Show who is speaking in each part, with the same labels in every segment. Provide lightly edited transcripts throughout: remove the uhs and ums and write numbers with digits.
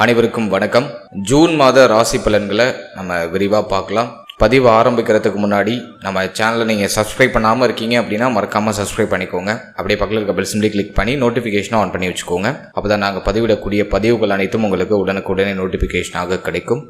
Speaker 1: அனைவருக்கும் வணக்கம். ஜூன் மாத ராசி பலன்களை நம்ம விரிவாக பார்க்கலாம். பதிவு ஆரம்பிக்கிறதுக்கு முன்னாடி நம்ம சேனலை நீங்கள் சப்ஸ்கிரைப் பண்ணாமல் இருக்கீங்க அப்படின்னா மறக்காமல் சப்ஸ்கிரைப் பண்ணிக்கோங்க. அப்படியே பக்கத்தில் இருக்க பெல் சிம்லி கிளிக் பண்ணி நோட்டிஃபிகேஷனை ஆன் பண்ணி வச்சுக்கோங்க. அப்போ தான் நாங்கள் பதிவிடக்கூடிய பதிவுகள் அனைத்தும் உங்களுக்கு உடனுக்குடனே நோட்டிஃபிகேஷனாக கிடைக்கும்.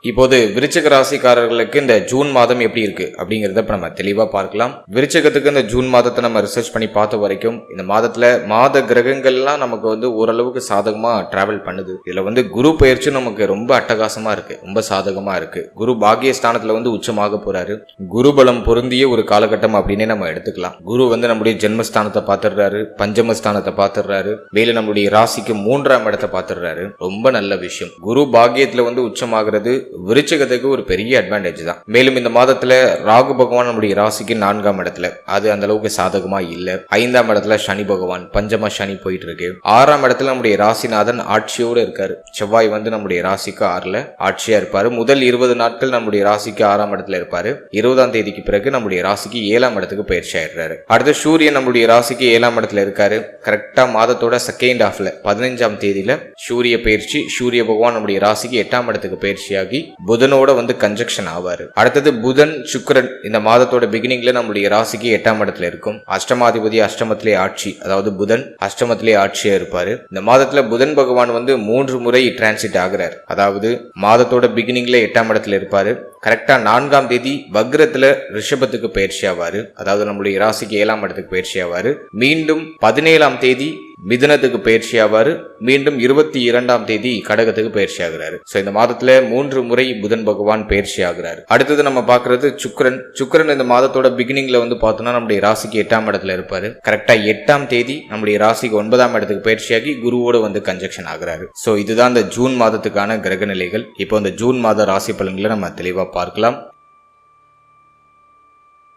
Speaker 1: இப்போது விருச்சிக ராசிக்காரர்களுக்கு இந்த ஜூன் மாதம் எப்படி இருக்கு அப்படிங்கிறத இப்போ நம்ம தெளிவாக பார்க்கலாம். விருச்சிகத்துக்கு இந்த ஜூன் மாதத்தை நம்ம ரிசர்ச் பண்ணி பார்த்த வரைக்கும் இந்த மாதத்தில் மாத கிரகங்கள்லாம் நமக்கு ஓரளவுக்கு சாதகமாக டிராவல் பண்ணுது. இதில் குரு பயிற்சி நமக்கு ரொம்ப அட்டகாசமாக இருக்கு, ரொம்ப சாதகமாக இருக்கு. குரு பாக்கியஸ்தானத்தில் உச்சமாக போறாரு. குரு பலம் பொருந்திய ஒரு காலகட்டம் அப்படின்னே நம்ம எடுத்துக்கலாம். குரு நம்முடைய ஜென்மஸ்தானத்தை பார்த்துடுறாரு, பஞ்சமஸ்தானத்தை பார்த்துடுறாரு, மேலும் நம்முடைய ராசிக்கு 3ஆம் இடத்தை பார்த்துடுறாரு. ரொம்ப நல்ல விஷயம். குரு பாக்கியத்தில் உச்சமாகிறது விருச்சிகத்துக்கு ஒரு பெரிய அட்வான்டேஜ் தான். மேலும் இந்த மாதத்துல ராகு பகவான் நம்முடைய ராசிக்கு 4ஆம் இடத்துல, அது அந்த அளவுக்கு சாதகமா இல்ல. 5ஆம் இடத்துல சனி பகவான் பஞ்சம சனி போயிட்டு இருக்கு. 6ஆம் இடத்துல நம்முடைய ராசிநாதன் ஆட்சியோடு இருக்காரு. செவ்வாய் நம்முடைய ராசிக்கு 6ல ஆட்சியா இருப்பாரு. முதல் 20 நாட்கள் நம்முடைய ராசிக்கு 6ஆம் இடத்துல இருப்பாரு. 20ஆம் தேதிக்கு பிறகு நம்முடைய ராசிக்கு 7ஆம் இடத்துக்கு பயிற்சி ஆயிடுறாரு. அடுத்து சூரியன் நம்முடைய ராசிக்கு 7ஆம் இடத்துல இருக்காரு. கரெக்டா மாதத்தோட செகண்ட் ஹாஃப்ல 15ஆம் தேதியில சூரிய பயிற்சி. சூரிய பகவான் நம்முடைய ராசிக்கு 8ஆம் இடத்துக்கு பயிற்சியாகி புதனோட கன்ஜக்ஷன் ஆவாரு. அடுத்தது புதன் சுக்கிரன் இந்த மாதத்தோட பிகினிங்ல நம்முடைய ராசிக்கு 8ஆம் இடத்துல இருக்கும். அஷ்டமாதிபதி அஷ்டமத்திலே ஆட்சி, அதாவது புதன் அஷ்டமத்திலே ஆட்சியா இருப்பாரு. இந்த மாதத்துல புதன் பகவான் 3 முறை டிரான்சிட் ஆகிறார். அதாவது மாதத்தோட பிகினிங்ல 8ஆம் இடத்துல இருப்பாரு. கரெக்டா 4ஆம் தேதி வக்ரத்துல ரிஷபத்துக்கு பயிற்சி ஆவாரு, அதாவது நம்முடைய ராசிக்கு 7ஆம் இடத்துக்கு பயிற்சி ஆவாரு. மீண்டும் 17ஆம் தேதி மிதுனத்துக்கு பயிற்சி ஆவாரு. மீண்டும் 22ஆம் தேதி கடகத்துக்கு பயிற்சி ஆகிறாரு. இந்த மாதத்துல 3 முறை புதன் பகவான் பயிற்சி ஆகிறாரு. அடுத்தது நம்ம பாக்குறது சுக்கிரன். சுக்கிரன் இந்த மாதத்தோட பிகினிங்ல பார்த்தோம்னா நம்முடைய ராசிக்கு 8ஆம் இடத்துல இருப்பாரு. கரெக்டா 8ஆம் தேதி நம்முடைய ராசிக்கு 9ஆம் இடத்துக்கு பயிற்சியாகி குருவோட கன்ஜக்ஷன் ஆகிறாரு. இதுதான் இந்த ஜூன் மாதத்துக்கான கிரக நிலைகள். இப்போ இந்த ஜூன் மாத ராசி பலன்களை நம்ம தெளிவா பார்க்கலாம்.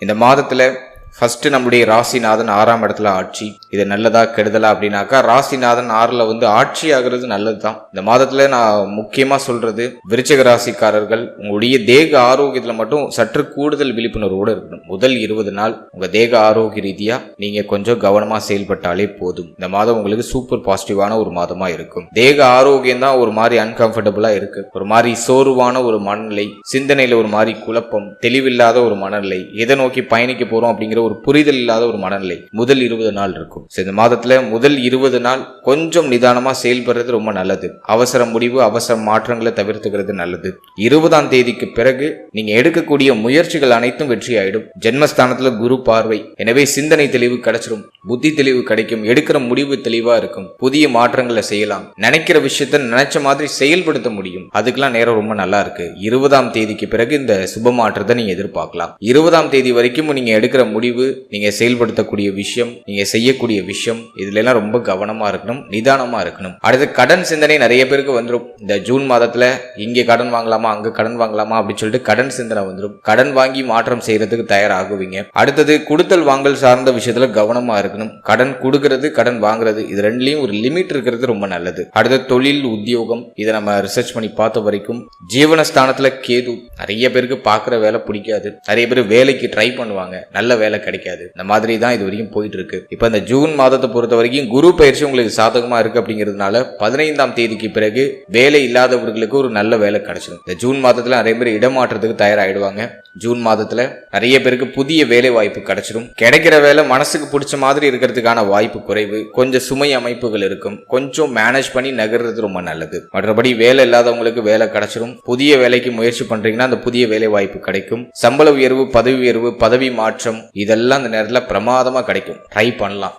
Speaker 1: இந்த மாதத்துல ஃபர்ஸ்ட் நம்முடைய ராசிநாதன் 6ஆம் இடத்துல ஆட்சி. இது நல்லதா கெடுதலா அப்படின்னாக்கா, ராசிநாதன் 6ல ஆட்சி ஆகிறது நல்லதுதான். இந்த மாதத்துல நான் முக்கியமா சொல்றது, விருச்சிக ராசிக்காரர்கள் உங்களுடைய தேக ஆரோக்கியத்துல மட்டும் சற்று கூடுதல் விழிப்புணர்வோடு இருக்கணும். முதல் 20 நாள் உங்க தேக ஆரோக்கிய ரீதியா நீங்க கொஞ்சம் கவனமா செயல்பட்டாலே போதும். இந்த மாதம் உங்களுக்கு சூப்பர் பாசிட்டிவான ஒரு மாதமா இருக்கும். தேக ஆரோக்கியம் தான் ஒரு மாதிரி அன்கம்ஃபர்டபுளா இருக்கு. ஒரு மாதிரி சோர்வான ஒரு மனநிலை, சிந்தனையில ஒரு மாதிரி குழப்பம், தெளிவில்லாத ஒரு மனநிலை, எதை நோக்கி பயணிக்க போறோம் அப்படிங்கிற ஒரு புரிதல் இல்லாத ஒரு மனநிலை முதல் 20 நாள் இருக்கும். இந்த மாதத்துல முதல் 20 நாள் கொஞ்சம் நிதானமா செயல்படுறது ரொம்ப நல்லது. அவசர முடிவு, அவசர மாற்றங்களை தவிர்த்துக்கிறது நல்லது. 20ஆம் தேதிக்கு பிறகு நீங்க எடுக்கக்கூடிய முயற்சிகள் அனைத்தும் வெற்றி ஆயிடும். ஜென்மஸ்தானத்துல குரு பார்வை, எனவே சிந்தனை தெளிவு கிடைச்சிடும், புத்தி தெளிவு கிடைக்கும், எடுக்கிற முடிவு தெளிவா இருக்கும், புதிய மாற்றங்களை செய்யலாம், நினைக்கிற விஷயத்த நினைச்ச மாதிரி செயல்படுத்த முடியும். அதுக்கெல்லாம் நேரம் ரொம்ப நல்லா இருக்கு. 20ஆம் தேதிக்கு பிறகு இந்த சுப மாற்றத்தை நீங்க எதிர்பார்க்கலாம். 20ஆம் தேதி வரைக்கும் நீங்க எடுக்கிற முடிவு, நீங்க செயல்படுத்தக்கூடிய விஷயம், நீங்க செய்யக்கூடிய விஷயம், இதுல எல்லாம் ரொம்ப கவனமா இருக்கணும், நிதானமா இருக்கணும். அடுத்து கடன் சிந்தனை நிறைய பேருக்கு வந்துடும். இந்த ஜூன் மாதத்துல இங்க கடன் வாங்கலாமா, அங்க கடன் வாங்கலாமா அப்படின்னு சொல்லிட்டு கடன் சிந்தனை வந்துடும். கடன் வாங்கி மாற்றம் செய்யறதுக்கு தயாராகுவீங்க. அடுத்தது கொடுத்தல் வாங்கல் சார்ந்த விஷயத்துல கவனமா இருக்கணும். கடன் கொடுக்கறது, கடன் வாங்குறது, இது ரெண்டுலயும் ஒரு லிமிட் இருக்கிறது ரொம்ப நல்லது. அடுத்து தொழில், உத்தியோகம், இதை நம்ம ரிசர்ச் பண்ணி பார்த்த வரைக்கும் ஜீவனஸ்தானத்துல கேது. நிறைய பேருக்கு பார்க்குற வேலை பிடிக்காது. நிறைய பேர் வேலைக்கு ட்ரை பண்ணுவாங்க, நல்ல வேலை கிடைக்காது. இந்த மாதிரி தான் இது வரைக்கும் போயிட்டு இருக்கு. இப்ப இந்த ஜூன் மாதத்தை பொறுத்த வரைக்கும் குரு பயிற்சி உங்களுக்கு சாதகமா இருக்கு. அப்படிங்கிறதுனால 15ஆம் தேதிக்கு பிறகு வேலை இல்லாதவர்களுக்கு ஒரு நல்ல வேலை கிடைச்சிடும். இந்த ஜூன் மாதத்துல நிறைய பேர் இடமாற்றத்துக்கு தயாராகிடுவாங்க. ஜூன் மாதத்துல நிறைய பேருக்கு புதிய வேலை வாய்ப்பு கிடைச்சிடும். கிடைக்கிற வேலை மனசுக்கு பிடிச்ச மாதிரி இருக்கிறதுக்கான வாய்ப்பு குறைவு. கொஞ்சம் சுமை அமைப்புகள் இருக்கும். கொஞ்சம் மேனேஜ் பண்ணி நகர்றது ரொம்ப நல்லது. மற்றபடி வேலை இல்லாதவங்களுக்கு வேலை கிடைச்சிடும். புதிய வேலைக்கு முயற்சி பண்றீங்கன்னா அந்த புதிய வேலை வாய்ப்பு கிடைக்கும். சம்பள உயர்வு, பதவி உயர்வு, பதவி மாற்றம், இதெல்லாம் இந்த நேரத்தில் பிரமாதமா கிடைக்கும். ட்ரை பண்ணலாம்.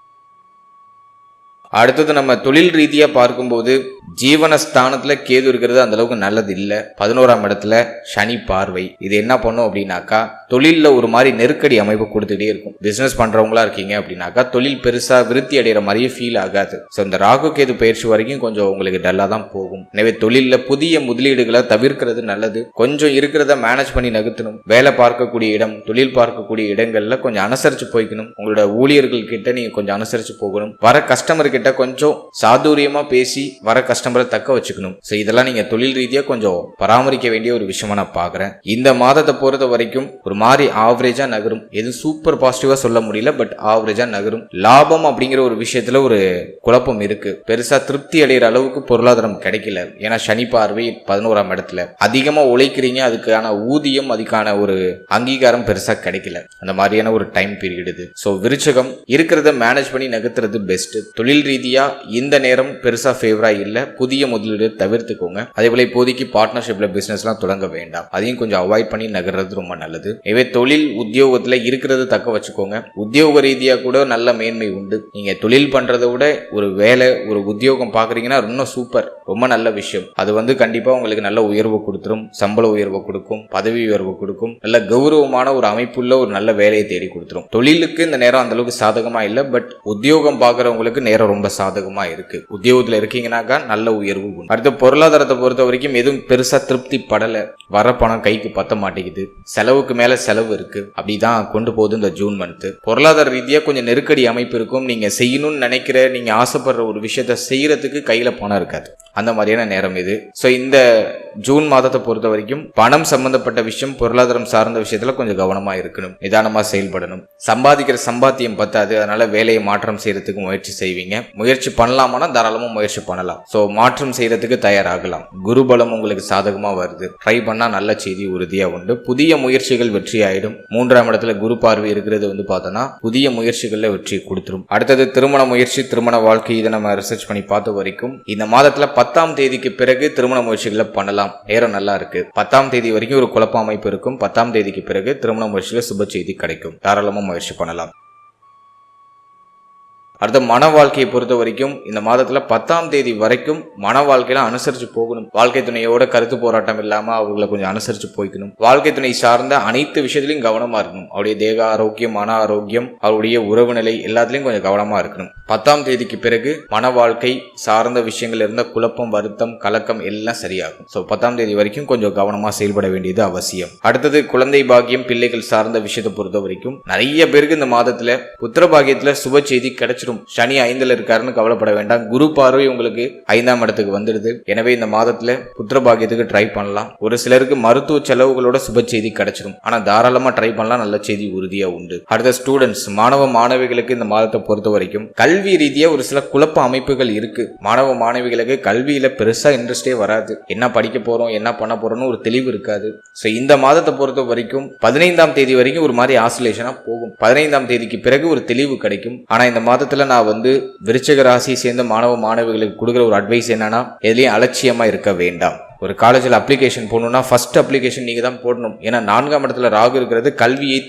Speaker 1: அடுத்தது நம்ம தொழில் ரீதியா பார்க்கும்போது ஜீவனஸ்தானத்துல கேது இருக்கிறது அந்த அளவுக்கு நல்லது இல்ல. 11ஆம் இடத்துல சனி பார்வை. இது என்ன பண்ணும் அப்படின்னாக்கா, தொழில்ல ஒரு மாதிரி நெருக்கடி அமைப்பு கொடுத்துட்டே இருக்கும். பிசினஸ் பண்றவங்களா இருக்கீங்க அப்படின்னாக்கா தொழில் பெருசா விருத்தி அடைகிற மாதிரியே ஃபீல் ஆகாது. இந்த ராகு கேது பயிற்சி வரைக்கும் கொஞ்சம் உங்களுக்கு டல்லா தான் போகும். எனவே தொழில்ல புதிய முதலீடுகளை தவிர்க்கிறது நல்லது. கொஞ்சம் இருக்கிறத மேனேஜ் பண்ணி நகர்த்தணும். வேலை பார்க்கக்கூடிய இடம், தொழில் பார்க்கக்கூடிய இடங்கள்ல கொஞ்சம் அனுசரிச்சு போய்க்கணும். உங்களோட ஊழியர்கள் கிட்ட நீங்க கொஞ்சம் அனுசரிச்சு போகணும். வர கஸ்டமர் கிட்ட கிட்ட கொஞ்சம் சாதுரியமா பேசி வர கஸ்டமரை தக்க வச்சுக்கணும். ஸோ இதெல்லாம் நீங்க தொழில் ரீதியா கொஞ்சம் பராமரிக்க வேண்டிய ஒரு விஷயமா நான் பாக்குறேன். இந்த மாதத்தை பொறுத்த வரைக்கும் ஒரு மாதிரி ஆவரேஜா நகரும். எதுவும் சூப்பர் பாசிட்டிவா சொல்ல முடியல, பட் ஆவரேஜா நகரும். லாபம் அப்படிங்கிற ஒரு விஷயத்துல ஒரு குழப்பம் இருக்கு. பெருசா திருப்தி அடைகிற அளவுக்கு பொருளாதாரம் கிடைக்கல. ஏன்னா சனி பார்வை 11ஆம் இடத்துல. அதிகமா உழைக்கிறீங்க, அதுக்கான ஊதியம் அதுக்கான ஒரு அங்கீகாரம் பெருசா கிடைக்கல. அந்த மாதிரியான ஒரு டைம் பீரியட் இது. ஸோ விருச்சகம் இருக்கிறத மேனேஜ் பண்ணி நகர்த்துறது பெஸ்ட். தொழில் ரீதியா இந்த நேரம் பெருசா ஃபேவரா இல்ல. புதிய முதலீடு தவிர்த்துக்கோங்க. அதே போல இப்போதைக்கு பார்ட்னர்ஷிப்ல பிசினஸ் எல்லாம் தொடங்க வேண்டாம். அதையும் கொஞ்சம் அவாய்ட் பண்ணி நகர்றது ரொம்ப நல்லது. எனவே தொழில் உத்தியோகத்துல இருக்கிறது தக்க வச்சுக்கோங்க. உத்தியோக ரீதியா கூட நல்ல மேன்மை உண்டு. நீங்க தொழில் பண்றதை விட ஒரு வேலை ஒரு உத்தியோகம் பாக்குறீங்கன்னா இன்னும் சூப்பர், ரொம்ப நல்ல விஷயம். அது கண்டிப்பா உங்களுக்கு நல்ல உயர்வு கொடுத்துரும். சம்பள உயர்வு கொடுக்கும், பதவி உயர்வு கொடுக்கும், நல்ல கௌரவமான ஒரு அமைப்புள்ள ஒரு நல்ல வேலையை தேடி கொடுத்துரும். தொழிலுக்கு இந்த நேரம் அந்த அளவுக்கு சாதகமா இல்ல, பட் உத்தியோகம் பாக்குறவங்களுக்கு நேரம் ரொம்ப சாதகமா இருக்கு. உத்தியோகத்துல இருக்கீங்கன்னாக்கா நல்ல உயர்வு உண்டு. அடுத்த பொருளாதாரத்தை பொறுத்த வரைக்கும் எதுவும் பெருசா திருப்தி படல. வர பணம் கைக்கு பத்த மாட்டேங்குது. செலவுக்கு மேல செலவு இருக்கு. அப்படிதான் கொண்டு போகுது இந்த ஜூன் மந்த். பொருளாதார ரீதியா கொஞ்சம் நெருக்கடி அமைப்பு இருக்கும். நீங்க செய்யணும்னு நினைக்கிற, நீங்க ஆசைப்படுற ஒரு விஷயத்த செய்யறதுக்கு கையில பணம் இருக்காது. அந்த மாதிரியான நேரம் இது. ஸோ இந்த ஜூன் மாதத்தை பொறுத்த வரைக்கும் பணம் சம்பந்தப்பட்ட விஷயம், பொருளாதாரம் சார்ந்த விஷயத்துல கொஞ்சம் கவனமா இருக்கணும், நிதானமா செயல்படணும். சம்பாதிக்கிற சம்பாத்தியம் பத்தாது, அதனால வேலையை மாற்றம் செய்யறதுக்கு முயற்சி செய்வீங்க. முயற்சி பண்ணலாமானா தாராளமா முயற்சி பண்ணலாம். ஸோ மாற்றம் செய்யறதுக்கு தயாராகலாம். குருபலம் உங்களுக்கு சாதகமா வருது. ட்ரை பண்ணா நல்ல செய்தி உறுதியா உண்டு. புதிய முயற்சிகள் வெற்றி ஆயிடும். 3ஆம் இடத்துல குரு பார்வை இருக்கிறது பார்த்தோன்னா புதிய முயற்சிகள்ல வெற்றி கொடுத்துரும். அடுத்தது திருமண முயற்சி, திருமண வாழ்க்கை. இதை நம்ம ரிசர்ச் பண்ணி பார்த்த வரைக்கும் இந்த மாதத்துல 10ஆம் தேதிக்கு பிறகு திருமண முயற்சிகளை பண்ணலாம். நேரம் நல்லா இருக்கு. 10ஆம் தேதி வரைக்கும் ஒரு குழப்ப அமைப்பு இருக்கும். 10ஆம் தேதிக்கு பிறகு திருமண முயற்சியில சுப செய்தி கிடைக்கும். தாராளமா முயற்சி பண்ணலாம். அடுத்த மன வாழ்க்கையை பொறுத்த வரைக்கும் இந்த மாதத்துல 10ஆம் தேதி வரைக்கும் மன வாழ்க்கையில அனுசரிச்சு போகணும். வாழ்க்கை துணையோட கருத்து போராட்டம் இல்லாம அவர்களை கொஞ்சம் அனுசரிச்சு போய்க்கணும். வாழ்க்கை துணை சார்ந்த அனைத்து விஷயத்திலையும் கவனமா இருக்கணும். அவருடைய தேக ஆரோக்கியம், மன ஆரோக்கியம், அவருடைய உறவு நிலை எல்லாத்திலையும் கொஞ்சம் கவனமா இருக்கணும். 10ஆம் தேதிக்கு பிறகு மன வாழ்க்கை சார்ந்த விஷயங்கள் இருந்த குழப்பம், வருத்தம், கலக்கம் எல்லாம் சரியாகும். ஸோ 10ஆம் தேதி வரைக்கும் கொஞ்சம் கவனமா செயல்பட வேண்டியது அவசியம். அடுத்தது குழந்தை பாக்கியம், பிள்ளைகள் சார்ந்த விஷயத்தை பொறுத்த வரைக்கும் நிறைய பேருக்கு இந்த மாதத்துல புத்திர பாக்கியத்துல சுப செய்தி கிடைச்சிடும். சனி 5ல் இருக்காருன்னு கவலைப்பட வேண்டாம். குரு பார்வை உங்களுக்கு 5ஆம் இடத்துக்கு வந்துடுது. எனவே இந்த மாதத்துல புத்திர பாக்கியத்துக்கு ட்ரை பண்ணலாம். ஒரு சிலருக்கு மருத்துவ செலவுகளோட சுப செய்தி கிடைச்சிடும். ஆனா தாராளமா ட்ரை பண்ணலாம், நல்ல செய்தி உறுதியா உண்டு. அடுத்த ஸ்டூடெண்ட்ஸ், மாணவ மாணவிகளுக்கு இந்த மாதத்தை பொறுத்த வரைக்கும் கல்வி ரீதியா ஒரு சில குழப்ப அமைப்புகள் இருக்கு. மாணவ மாணவிகளுக்கு கல்வியில பெருசா இன்ட்ரெஸ்டே வராது. என்ன படிக்க போறோம், என்ன பண்ண போறோம்னு ஒரு தெளிவு இருக்காது. ஸோ இந்த மாதத்தை பொறுத்த வரைக்கும் 15ஆம் தேதி வரைக்கும் ஒரு மாதிரி ஆசிலேஷனா போகும். 15ஆம் தேதிக்கு பிறகு ஒரு தெளிவு கிடைக்கும். ஆனா இந்த மாதத்துல நான் விருச்சிக ராசியை சேர்ந்த மாணவ மாணவிகளுக்கு கொடுக்குற ஒரு அட்வைஸ் என்னன்னா, எதுலயும் அலட்சியமா இருக்க வேண்டாம். ஒரு காலேஜில் அப்ளிகேஷன் போடணும்னா ஃபர்ஸ்ட் அப்ளிகேஷன் நீங்க தான் போடணும். ஏன்னா 4ஆம் இடத்துல ராகு இருக்கிறது கல்வியை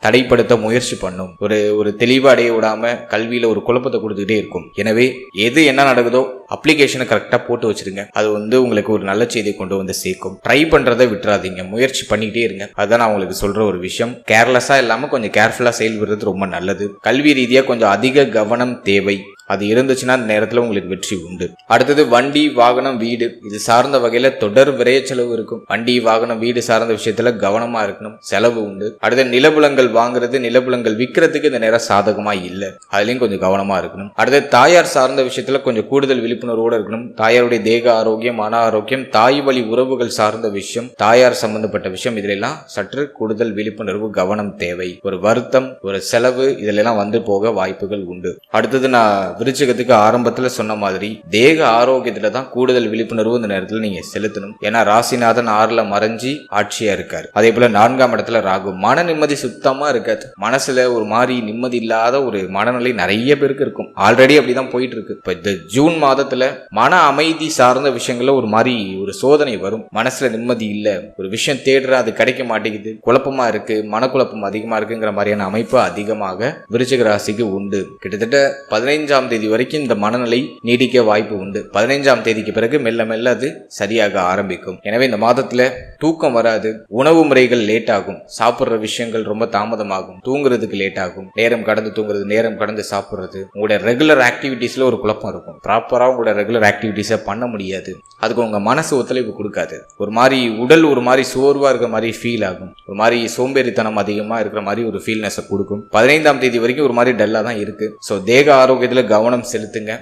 Speaker 1: தடைப்படுத்த முயற்சி பண்ணும். ஒரு தெளிவு அடைய விடாம கல்வியில ஒரு குழப்பத்தை கொடுத்துக்கிட்டே இருக்கும். எனவே எது என்ன நடக்குதோ அப்ளிகேஷனை கரெக்டா போட்டு வச்சிருங்க. அது உங்களுக்கு ஒரு நல்ல செய்தியை கொண்டு வந்து சேர்க்கும். ட்ரை பண்றதை விட்டுறாதீங்க, முயற்சி பண்ணிக்கிட்டே இருங்க. அதுதான் நான் உங்களுக்கு சொல்ற ஒரு விஷயம். கேர்லெஸ்ஸா இல்லாம கொஞ்சம் கேர்ஃபுல்லா செயல்படுறது ரொம்ப நல்லது. கல்வி ரீதியா கொஞ்சம் அதிக கவனம் தேவை. அது இருந்துச்சுன்னா அந்த நேரத்தில் உங்களுக்கு வெற்றி உண்டு. அடுத்தது வண்டி, வாகனம், வீடு இது சார்ந்த வகையில தொடர் விரைய செலவு இருக்கும். வண்டி, வாகனம், வீடு சார்ந்த விஷயத்துல கவனமா இருக்கணும், செலவு உண்டு. அடுத்த நிலபுலங்கள் வாங்குறது, நிலபுலங்கள் விற்கிறதுக்கு இந்த நேரம் சாதகமா இல்லை, அதுலயும் கொஞ்சம் கவனமா இருக்கணும். அடுத்த தாயார் சார்ந்த விஷயத்துல கொஞ்சம் கூடுதல் விழிப்புணர்வோடு இருக்கணும். தாயாருடைய தேக ஆரோக்கியம், மன ஆரோக்கியம், தாய் வழி உறவுகள் சார்ந்த விஷயம், தாயார் சம்பந்தப்பட்ட விஷயம், இதுல எல்லாம் சற்று கூடுதல் விழிப்புணர்வு, கவனம் தேவை. ஒரு வருத்தம், ஒரு செலவு இதுல எல்லாம் வந்து போக வாய்ப்புகள் உண்டு. அடுத்தது நான் விருச்சிகத்துக்கு ஆரம்பத்துல சொன்ன மாதிரி தேக ஆரோக்கியத்துல தான் கூடுதல் விழிப்புணர்வு இந்த நேரத்துல நீங்க செலுத்தணும். ஏன்னா ராசிநாதன் 6ல் மறைஞ்சி ஆட்சியா இருக்காரு. அதே போல 4ஆம் இடத்துல ராகு. மன நிம்மதி சுத்தமா இருக்காது. மனசுல ஒரு மாதிரி நிம்மதி இல்லாத ஒரு மனநிலை நிறைய பேருக்கு இருக்கும். ஆல்ரெடி அப்படிதான் போயிட்டு இருக்கு. இப்ப இந்த ஜூன் மாதத்துல மன அமைதி சார்ந்த விஷயங்கள்ல ஒரு மாதிரி ஒரு சோதனை வரும். மனசுல நிம்மதி இல்ல, ஒரு விஷயம் தேடுற அது கிடைக்க மாட்டேங்குது, குழப்பமா இருக்கு, மனக்குழப்பம் அதிகமா இருக்குங்கிற மாதிரியான அமைப்பு அதிகமாக விருச்சிக ராசிக்கு உண்டு. கிட்டத்தட்ட 15ஆம் தேதி வரைக்கும் இந்த மனநிலை நீடிக்க வாய்ப்பு உண்டு. 15ஆம் தேதிக்கு பிறகு மெல்ல மெல்ல அது சரியாக ஆரம்பிக்கும். எனவே இந்த மாதத்துல தூக்கம் வராது, உணவு முறைகள் லேட் ஆகும், சாப்பிடுற விஷயங்கள் ரொம்ப தாமதமாகும், தூங்குறதுக்கு லேட் ஆகும், நேரம் கடந்து தூங்குறது, நேரம் கடந்து சாப்பிடுறது, உங்களோட ரெகுலர் ஆக்டிவிட்டிஸ்ல ஒரு குழப்பம் இருக்கும். ப்ராப்பரா உங்களோட ரெகுலர் ஆக்டிவிட்டிஸை பண்ண முடியாது. அதுக்கு உங்க மனசு ஒத்துழைப்பு கொடுக்காது. ஒரு மாதிரி உடல் ஒரு மாதிரி சோர்வா இருக்கிற மாதிரி ஃபீல் ஆகும். ஒரு மாதிரி சோம்பேறித்தனம் அதிகமா இருக்கிற மாதிரி ஒரு ஃபீல்னஸ் கொடுக்கும். 15ஆம் தேதி வரைக்கும் ஒரு மாதிரி டல்லா தான் இருக்கு. ஸோ தேக ஆரோக்கியத்துல கவனம் செலுத்துங்க.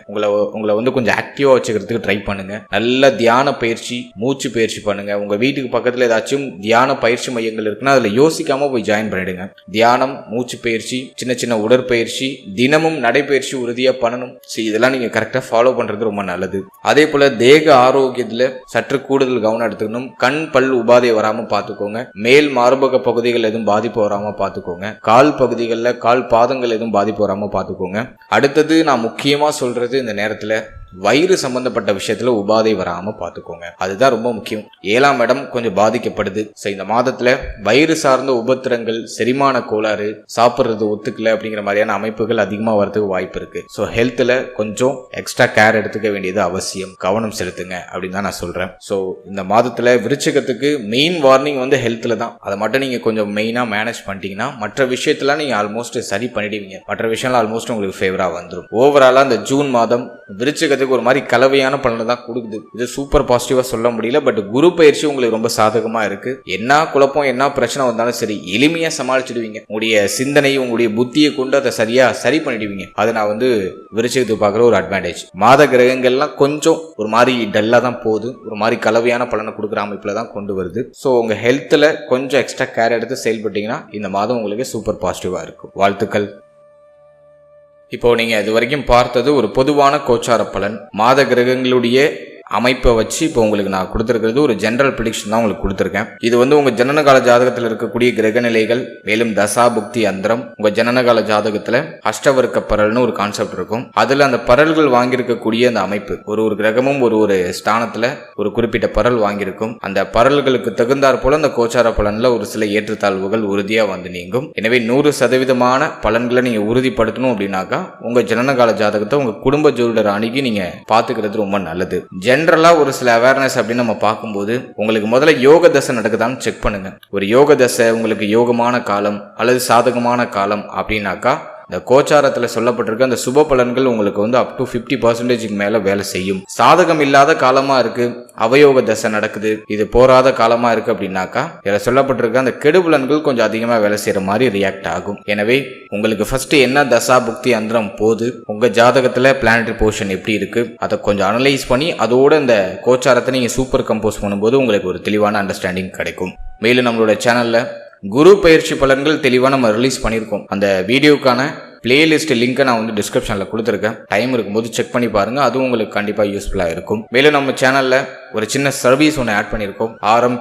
Speaker 1: உங்களை வந்து கொஞ்சம் ஆக்டிவா வச்சுக்கிறதுக்கு ட்ரை பண்ணுங்க. நல்ல தியான பயிற்சி, மூச்சு பயிற்சி பண்ணுங்க. உங்க வீட்டுக்கு பக்கத்துல ஏதாச்சும் தியான பயிற்சி மையங்கள் இருக்குன்னா அதுல யோசிக்காம போய் ஜாயின் பண்ணிடுங்க. தியானம், மூச்சு பயிற்சி, சின்ன சின்ன உடற்பயிற்சி, தினமும் நடைபயிற்சி உறுதியா பண்ணணும். இதெல்லாம் நீங்க கரெக்டா ஃபாலோ பண்றது ரொம்ப நல்லது. அதே போல தேக ஆரோக்கியத்துல சற்று கூடுதல் கவனம் எடுத்துக்கணும். கண் பல் உபாதை வராம பாத்துக்கோங்க. மேல் மார்பக பகுதிகள் எதுவும் பாதிப்பு வராம பாத்துக்கோங்க. கால் பகுதிகளில் கால் பாதங்கள் எதுவும் பாதிப்பு வராம பாத்துக்கோங்க. அடுத்தது நான் முக்கியமா சொல்றது, இந்த நேரத்துல வயிறு சம்பந்தப்பட்ட விஷயத்துல உபாதை வராம பாத்துக்கோங்க. அதுதான் ரொம்ப முக்கியம். 7ஆம் இடம் கொஞ்சம் பாதிக்கப்படுது. இந்த மாதத்துல வயிறு சார்ந்த உபத்திரங்கள், செரிமான கோளாறு, சாப்பிடுறது ஒத்துக்கல அப்படிங்கிற மாதிரியான அமைப்புகள் அதிகமா வரதுக்கு வாய்ப்பு இருக்கு. ஸோ ஹெல்த்ல கொஞ்சம் எக்ஸ்ட்ரா கேர் எடுத்துக்க வேண்டியது அவசியம். கவனம் செலுத்துங்க அப்படின்னு தான் நான் சொல்றேன். ஸோ இந்த மாதத்துல விருச்சிகத்துக்கு மெயின் வார்னிங் வந்து ஹெல்த்ல தான். அதை மட்டும் நீங்க கொஞ்சம் மெயினா மேனேஜ் பண்ணிட்டீங்கன்னா மற்ற விஷயத்துல நீங்க ஆல்மோஸ்ட் சரி பண்ணிடுவீங்க. மற்ற விஷயம்லாம் ஆல்மோஸ்ட் உங்களுக்கு ஃபேவரா வந்துடும். ஓவராலா இந்த ஜூன் மாதம் விருச்சிக ஒரு மாதிரி கலவையான பலனை தான் கொடுக்குது. இது சூப்பர் பாசிட்டிவா சொல்ல முடியல. பட் குரு பயிற்சி உங்களுக்கு ரொம்ப சாதகமா இருக்கு. என்ன குழப்பம், என்ன பிரச்சனை வந்தாலும் சரி எளிமையா சமாளிச்சிடுவீங்க. உங்களுடைய சிந்தனை, உங்களுடைய புத்தியை கொண்டு அதை சரியா சரி பண்ணிடுவீங்க. அது நான் வந்து விருச்சிகத்துக்கு பார்க்குற ஒரு அட்வான்டேஜ். மாத கிரகங்கள்லாம் கொஞ்சம் ஒரு மாதிரி டல்லா தான் போகுது. ஒரு மாதிரி கலவையான பலனை கொடுக்குற அமைப்புல தான் கொண்டு வருது. ஸோ உங்க ஹெல்த்ல கொஞ்சம் எக்ஸ்ட்ரா கேர் எடுத்து செயல்பட்டீங்கன்னா இந்த மாதம் உங்களுக்கு சூப்பர் பாசிட்டிவா இருக்கும். வாழ்த்துக்கள். இப்போ நீங்க இது வரைக்கும் பார்த்தது ஒரு பொதுவான கோச்சார பலன். மாத கிரகங்களுடைய அமைப்பை வச்சு இப்போ உங்களுக்கு நான் கொடுத்துருக்கிறது ஒரு ஜெனரல் ப்ரெடிக்ஷன் தான் உங்களுக்கு கொடுத்துருக்கேன். இது வந்து உங்க ஜனனகால ஜாதகத்தில் இருக்கக்கூடிய கிரக நிலைகள், மேலும் தசா புக்தி அந்தரம். உங்க ஜனனகால ஜாதகத்துல அஷ்டவர்க்க பரல்னு ஒரு கான்செப்ட் இருக்கும். அதுல அந்த பரல்கள் வாங்கியிருக்கக்கூடிய அந்த அமைப்பு, ஒரு கிரகமும் ஒரு ஸ்தானத்துல ஒரு குறிப்பிட்ட பரல் வாங்கியிருக்கும். அந்த பரல்களுக்கு தகுந்தாற் போல அந்த கோச்சார பலன்ல ஒரு சில ஏற்றத்தாழ்வுகள் உறுதியா வந்து நீங்கும். எனவே 100% பலன்களை நீங்க உறுதிப்படுத்தணும் அப்படின்னாக்கா உங்க ஜனனகால ஜாதகத்தை உங்க குடும்ப ஜோதிடர் அணுகி நீங்க பாத்துக்கிறது ரொம்ப நல்லது. ஜென்ரலா ஒரு சில அவேர்னஸ் அப்படின்னு நம்ம பார்க்கும்போது உங்களுக்கு முதல்ல யோக தசை நடக்குதான்னு செக் பண்ணுங்க. ஒரு யோக தசை உங்களுக்கு யோகமான காலம் அல்லது சாதகமான காலம் அப்படின்னாக்கா இந்த கோச்சாரத்துல சொல்லப்பட்டிருக்க அந்த சுப பலன்கள் உங்களுக்கு வந்து அப் டு 50% மேல வேலை செய்யும். சாதகம் இல்லாத காலமா இருக்கு, அவயோக தசை நடக்குது, இது போராத காலமா இருக்கு அப்படின்னாக்கா இதுல சொல்லப்பட்டிருக்க அந்த கெடுபலன்கள் கொஞ்சம் அதிகமா வேலை செய்யற மாதிரி ரியாக்ட் ஆகும். எனவே உங்களுக்கு ஃபர்ஸ்ட் என்ன தசா புக்தி அந்தரம் போது, உங்க ஜாதகத்துல பிளானட்டரி பொசிஷன் எப்படி இருக்கு, அதை கொஞ்சம் அனலைஸ் பண்ணி அதோட இந்த கோச்சாரத்தை நீங்க சூப்பர் கம்போஸ் பண்ணும்போது உங்களுக்கு ஒரு தெளிவான அண்டர்ஸ்டாண்டிங் கிடைக்கும். மேலும் நம்மளோட சேனல்ல குரு பயிற்சி பலன்கள் தெளிவாக நம்ம ரிலீஸ் பண்ணியிருக்கோம். அந்த வீடியோக்கான பிளேலிஸ்ட் லிங்கை நான் வந்து டிஸ்கிரிப்ஷன்ல கொடுத்துருக்கேன். டைம் இருக்கும்போது செக் பண்ணி பாருங்க. அதுவும் உங்களுக்கு கண்டிப்பா யூஸ்ஃபுல்லா இருக்கும். மேலும் நம்ம சேனல்ல ஒரு சின்ன சர்வீஸ் ஒன்று ஆட் பண்ணியிருக்கோம்.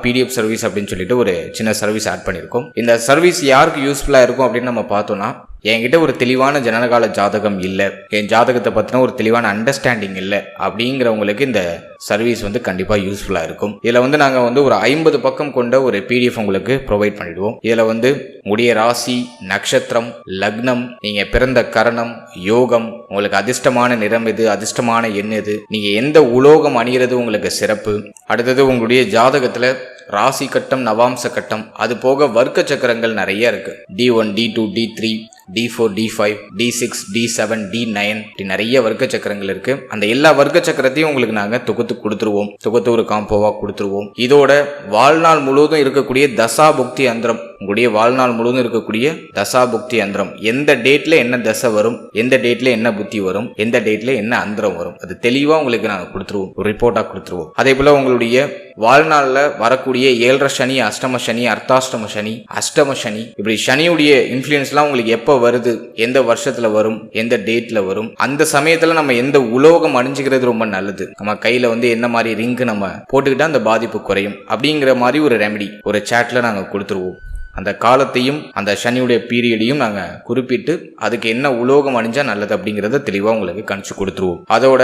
Speaker 1: PDF சர்வீஸ் அப்படின்னு சொல்லிட்டு ஒரு சின்ன சர்வீஸ் ஆட் பண்ணியிருக்கோம். இந்த சர்வீஸ் யாருக்கு யூஸ்ஃபுல்லா இருக்கும் அப்படின்னு நம்ம பார்த்தோம்னா, என்கிட்ட ஒரு தெளிவான ஜனனகால ஜாதகம் இல்லை, என் ஜாதகத்தை பற்றின ஒரு தெளிவான அண்டர்ஸ்டாண்டிங் இல்லை அப்படிங்கிறவங்களுக்கு இந்த சர்வீஸ் வந்து கண்டிப்பாக யூஸ்ஃபுல்லாக இருக்கும். இதில் வந்து நாங்கள் வந்து ஒரு 50 பக்கம் கொண்ட ஒரு PDF உங்களுக்கு ப்ரொவைட் பண்ணிடுவோம். இதில் வந்து உடைய ராசி, நட்சத்திரம், லக்னம், நீங்கள் பிறந்த கரணம், யோகம், உங்களுக்கு அதிர்ஷ்டமான நிறம் எது, அதிர்ஷ்டமான எண் எது, நீங்கள் எந்த உலோகம் அணிகிறது உங்களுக்கு சிறப்பு, அடுத்தது உங்களுடைய ஜாதகத்தில் ராசி கட்டம், நவாம்ச கட்டம், அது போக வர்க்க சக்கரங்கள் நிறைய இருக்கு. D1, D2, D3, D4, D5, D6, D7, D9 இப்படி நிறைய வர்க்க சக்கரங்கள் இருக்கு. அந்த எல்லா வர்க்க சக்கரத்தையும் உங்களுக்கு நாங்கள் தொகுத்து கொடுத்துருவோம். தொகுத்து ஒரு காம்போவா கொடுத்துருவோம். இதோட வாழ்நாள் முழுவதும் இருக்கக்கூடிய தசா புக்தி அந்தரம், உங்களுடைய வாழ்நாள் முழுவதும் இருக்கக்கூடிய தசா புக்தி அந்தரம், எந்த டேட்ல என்ன தசை வரும், எந்த டேட்ல என்ன புத்தி வரும், எந்த டேட்ல என்ன அந்தரம் வரும், அது தெளிவா உங்களுக்கு நாங்கள் கொடுத்துருவோம். ஒரு ரிப்போர்ட்டா கொடுத்துருவோம். அதே போல உங்களுடைய வாழ்நாள்ல வரக்கூடிய 7.5 சனி, அஷ்டம சனி, அர்த்தாஷ்டம சனி, அஷ்டம சனி, இப்படி சனியுடைய இன்ஃப்ளூயன்ஸ்லாம் உங்களுக்கு எப்போ வருது, எந்த வருஷத்துல வரும், எந்த டேட்ல வரும், அந்த சமயத்துல நம்ம எந்த உலோகம் அணிஞ்சுக்கிறது ரொம்ப நல்லது, நம்ம கையில வந்து என்ன மாதிரி ரிங்கு நம்ம போட்டுக்கிட்டா அந்த பாதிப்பு குறையும் அப்படிங்கிற மாதிரி ஒரு ரெமெடி ஒரு சாட்ல நாங்க கொடுத்துருவோம். அந்த காலத்தையும் அந்த சனியுடைய பீரியடையும் நாங்க குறிப்பிட்டு அதுக்கு என்ன உலோகம் அணிஞ்சா நல்லது அப்படிங்கறத தெளிவா உங்களுக்கு கணிச்சு கொடுத்துருவோம். அதோட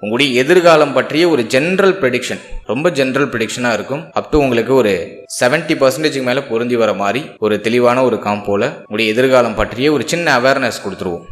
Speaker 1: உங்களுடைய எதிர்காலம் பற்றிய ஒரு ஜெனரல் ப்ரெடிக்ஷன், ரொம்ப ஜெனரல் ப்ரெடிக்ஷனா இருக்கும். அப் டு உங்களுக்கு ஒரு 70% மேல பொருந்தி வர மாதிரி ஒரு தெளிவான ஒரு காம்போல உங்களுடைய எதிர்காலம் பற்றிய ஒரு சின்ன அவேர்னஸ் கொடுத்துருவோம்.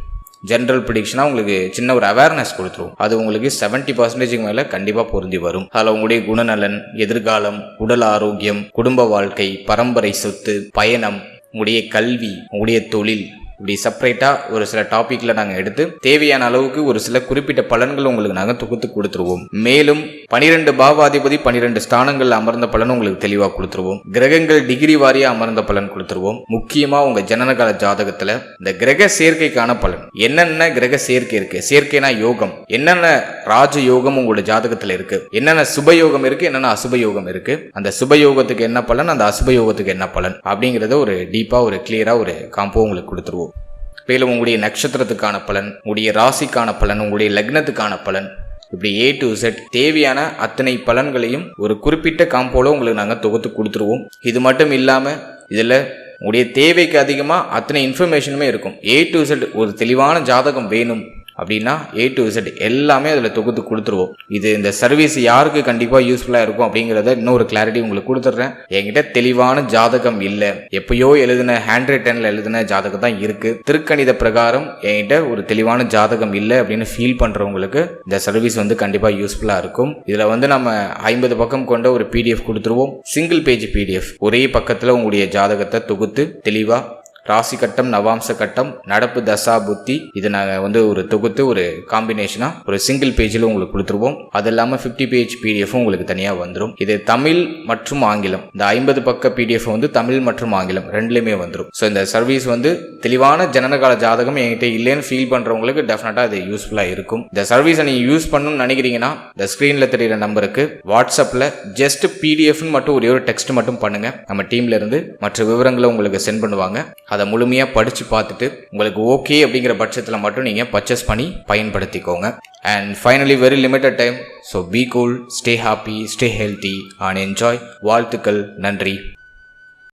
Speaker 1: ஜெனரல் ப்ரெடிக்ஷனா உங்களுக்கு சின்ன ஒரு அவேர்னஸ் கொடுத்துருவோம். அது உங்களுக்கு 70% மேல கண்டிப்பா பொருந்தி வரும். அதில் உங்களுடைய குணநலன், எதிர்காலம், உடல் ஆரோக்கியம், குடும்ப வாழ்க்கை, பரம்பரை சொத்து, பயணம், உங்களுடைய கல்வி, உங்களுடைய தொழில், இப்படி செப்பரேட்டா ஒரு சில டாபிக்ல நாங்க எடுத்து தேவையான அளவுக்கு ஒரு சில குறிப்பிட்ட பலன்கள் உங்களுக்கு நாங்க தொகுத்து கொடுத்துருவோம். மேலும் 12 பாவாதிபதி 12 ஸ்தானங்கள் அமர்ந்த பலன் உங்களுக்கு தெளிவா கொடுத்துருவோம். கிரகங்கள் டிகிரி வாரியா அமர்ந்த பலன் கொடுத்துருவோம். முக்கியமா உங்க ஜனனகால ஜாதகத்துல இந்த கிரக சேர்க்கைக்கான பலன், என்னென்ன கிரக சேர்க்கை இருக்கு, சேர்க்கைனா யோகம், என்னென்ன ராஜ யோகம் உங்களோட ஜாதகத்துல இருக்கு, என்னென்ன சுபயோகம் இருக்கு, என்னென்ன அசுபயோகம் இருக்கு, அந்த சுபயோகத்துக்கு என்ன பலன், அந்த அசுபயோகத்துக்கு என்ன பலன் அப்படிங்கறத ஒரு டீப்பா ஒரு கிளியரா ஒரு காம்போ உங்களுக்கு கொடுத்துருவோம். மேலும் உங்களுடைய நட்சத்திரத்துக்கான பலன், உங்களுடைய ராசிக்கான பலன், உங்களுடைய லக்னத்துக்கான பலன், இப்படி A to Z தேவையான அத்தனை பலன்களையும் ஒரு குறிப்பிட்ட காம்போல உங்களுக்கு நாங்கள் தொகுத்து கொடுத்துருவோம். இது மட்டும் இல்லாம இதுல உங்களுடைய தேவைக்கு அதிகமாக அத்தனை இன்ஃபர்மேஷனுமே இருக்கும். A to Z ஒரு தெளிவான ஜாதகம் வேணும் அப்படின்னா A to Z எல்லாமே அதில் தொகுத்து கொடுத்துருவோம். இது இந்த சர்வீஸ் யாருக்கு கண்டிப்பாக யூஸ்ஃபுல்லாக இருக்கும் அப்படிங்கிறத இன்னொரு கிளாரிட்டி உங்களுக்கு கொடுத்துட்றேன். என்கிட்ட தெளிவான ஜாதகம் இல்லை, எப்பயோ எழுதின ஹேண்ட் ரைட்டனில் எழுதின ஜாதகம் தான் இருக்குது, திருக்கணித பிரகாரம் என்கிட்ட ஒரு தெளிவான ஜாதகம் இல்லை அப்படின்னு ஃபீல் பண்ணுறவங்களுக்கு இந்த சர்வீஸ் வந்து கண்டிப்பாக யூஸ்ஃபுல்லாக இருக்கும். இதில் நம்ம 50 பக்கம் கொண்ட ஒரு PDF கொடுத்துருவோம். சிங்கிள் பேஜ் PDF, ஒரே பக்கத்தில் உங்களுடைய ஜாதகத்தை தொகுத்து தெளிவாக ராசி கட்டம், நவாம்ச கட்டம், நடப்பு தசா புத்தி, இதை நாங்கள் ஒரு தொகுத்து ஒரு காம்பினேஷனாக ஒரு சிங்கிள் பேஜில் உங்களுக்கு கொடுத்துருவோம். அது இல்லாமல் 50 பேஜ் PDF உங்களுக்கு தனியாக வந்துடும். இது தமிழ் மற்றும் ஆங்கிலம், இந்த 50 பக்க PDF தமிழ் மற்றும் ஆங்கிலம் ரெண்டுலேயுமே வந்துடும். ஸோ இந்த சர்வீஸ் தெளிவான ஜனனகால ஜாதகம் என்கிட்ட இல்லைன்னு ஃபீல் பண்ணுறவங்களுக்கு டெஃபினட்டாக இது யூஸ்ஃபுல்லாக இருக்கும். இந்த சர்வீஸை நீங்கள் யூஸ் பண்ணணும்னு நினைக்கிறீங்கன்னா இந்த ஸ்க்ரீனில் தெரிகிற நம்பருக்கு வாட்ஸ்அப்பில் ஜஸ்ட் PDFன்னு மட்டும் ஒரே ஒரு டெக்ஸ்ட் மட்டும் பண்ணுங்கள். நம்ம டீம்ல இருந்து மற்ற விவரங்களை உங்களுக்கு சென்ட் பண்ணுவாங்க. அதை முழுமையாக படித்து பார்த்துட்டு உங்களுக்கு ஓகே அப்படிங்கிற பட்சத்தில் மட்டும் நீங்கள் பர்ச்சேஸ் பண்ணி பயன்படுத்திக்கோங்க. And finally very limited time. So be cool, stay happy, stay healthy and enjoy. வாழ்த்துக்கள். நன்றி.